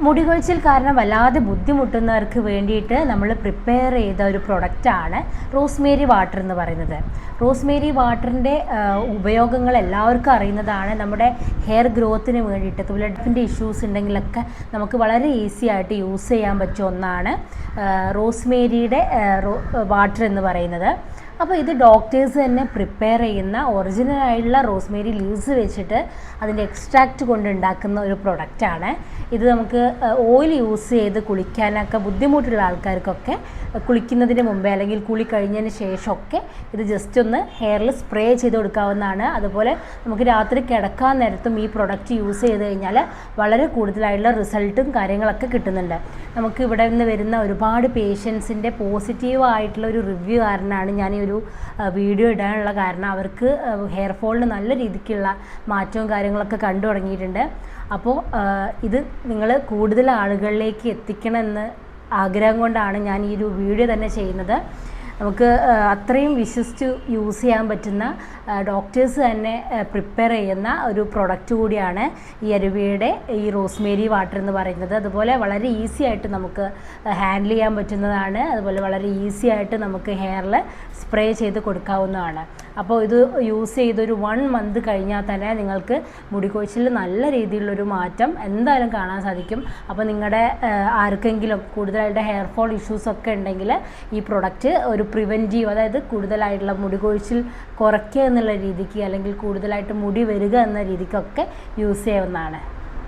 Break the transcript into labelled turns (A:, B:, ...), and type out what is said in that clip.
A: മുടി കൊഴിച്ചിൽ കാരണം വല്ലാതെ ബുദ്ധിമുട്ടുന്നവർക്ക് വേണ്ടിയിട്ട് നമ്മൾ പ്രിപ്പയർ ചെയ്ത ഒരു പ്രൊഡക്റ്റാണ് റോസ്മേരി വാട്ടർ എന്ന് പറയുന്നത്. റോസ്മേരി വാട്ടറിൻ്റെ ഉപയോഗങ്ങൾ എല്ലാവർക്കും അറിയുന്നതാണ്. നമ്മുടെ ഹെയർ ഗ്രോത്തിന് വേണ്ടിയിട്ട് ബ്ലഡിൻ്റെ ഇഷ്യൂസ് ഉണ്ടെങ്കിലൊക്കെ നമുക്ക് വളരെ ഈസി ആയിട്ട് യൂസ് ചെയ്യാൻ പറ്റിയ ഒന്നാണ് റോസ്മേരിയുടെ വാട്ടർ എന്ന് പറയുന്നത്. അപ്പോൾ ഇത് ഡോക്ടേഴ്സ് തന്നെ പ്രിപ്പയർ ചെയ്യുന്ന ഒറിജിനലായിട്ടുള്ള റോസ്മേരി ലീവ്സ് വെച്ചിട്ട് അതിൻ്റെ എക്സ്ട്രാക്റ്റ് കൊണ്ട് ഉണ്ടാക്കുന്ന ഒരു പ്രൊഡക്റ്റാണ് ഇത്. നമുക്ക് ഓയിൽ യൂസ് ചെയ്ത് കുളിക്കാനൊക്കെ ബുദ്ധിമുട്ടുള്ള ആൾക്കാർക്കൊക്കെ കുളിക്കുന്നതിന് മുമ്പേ അല്ലെങ്കിൽ കുളി കഴിഞ്ഞതിന് ശേഷമൊക്കെ ഇത് ജസ്റ്റ് ഒന്ന് ഹെയറിൽ സ്പ്രേ ചെയ്ത് കൊടുക്കാവുന്നതാണ്. അതുപോലെ നമുക്ക് രാത്രി കിടക്കാൻ നേരത്തും ഈ പ്രൊഡക്റ്റ് യൂസ് ചെയ്ത് കഴിഞ്ഞാൽ വളരെ കൂടുതലായിട്ടുള്ള റിസൾട്ടും കാര്യങ്ങളൊക്കെ കിട്ടുന്നുണ്ട്. നമുക്ക് ഇവിടെ നിന്ന് വരുന്ന ഒരുപാട് പേഷ്യൻസിൻ്റെ പോസിറ്റീവായിട്ടുള്ള ഒരു റിവ്യൂ കാരണമാണ് ഞാൻ ഈ ഒരു വീഡിയോ ഇടാനുള്ള കാരണം. അവർക്ക് ഹെയർ ഫോളിന് നല്ല രീതിക്കുള്ള മാറ്റവും കാര്യങ്ങളൊക്കെ കണ്ടു തുടങ്ങിയിട്ടുണ്ട്. അപ്പോൾ ഇത് നിങ്ങൾ കൂടുതൽ ആളുകളിലേക്ക് എത്തിക്കണമെന്ന് ആഗ്രഹം കൊണ്ടാണ് ഞാൻ ഈ ഒരു വീഡിയോ തന്നെ ചെയ്യുന്നത്. നമുക്ക് അത്രയും വിശ്വസിച്ച് യൂസ് ചെയ്യാൻ പറ്റുന്ന ഡോക്ടേഴ്സ് തന്നെ പ്രിപ്പയർ ചെയ്യുന്ന ഒരു പ്രൊഡക്റ്റ് കൂടിയാണ് ഈ അരുവിയുടെ ഈ റോസ്മേരി വാട്ടർ എന്ന് പറയുന്നത്. അതുപോലെ വളരെ ഈസി ആയിട്ട് നമുക്ക് ഹാൻഡിൽ ചെയ്യാൻ പറ്റുന്നതാണ്. അതുപോലെ വളരെ ഈസി ആയിട്ട് നമുക്ക് ഹെയറിൽ സ്പ്രേ ചെയ്ത് കൊടുക്കാവുന്നതാണ്. അപ്പോൾ ഇത് യൂസ് ചെയ്തൊരു 1 മന്ത് കഴിഞ്ഞാൽ തന്നെ നിങ്ങൾക്ക് മുടികൊഴിച്ചിൽ നല്ല രീതിയിലുള്ളൊരു മാറ്റം എന്തായാലും കാണാൻ സാധിക്കും. അപ്പോൾ നിങ്ങളുടെ ആർക്കെങ്കിലും കൂടുതലായിട്ട് ഹെയർ ഫോൾ ഇഷ്യൂസൊക്കെ ഉണ്ടെങ്കിൽ ഈ പ്രൊഡക്റ്റ് ഒരു പ്രിവെൻറ്റീവ്, അതായത് കൂടുതലായിട്ടുള്ള മുടികൊഴിച്ചിൽ കുറയ്ക്കുക എന്നുള്ള രീതിക്ക് അല്ലെങ്കിൽ കൂടുതലായിട്ട് മുടി വരിക എന്ന രീതിക്കൊക്കെ യൂസ് ചെയ്യാവുന്നതാണ്.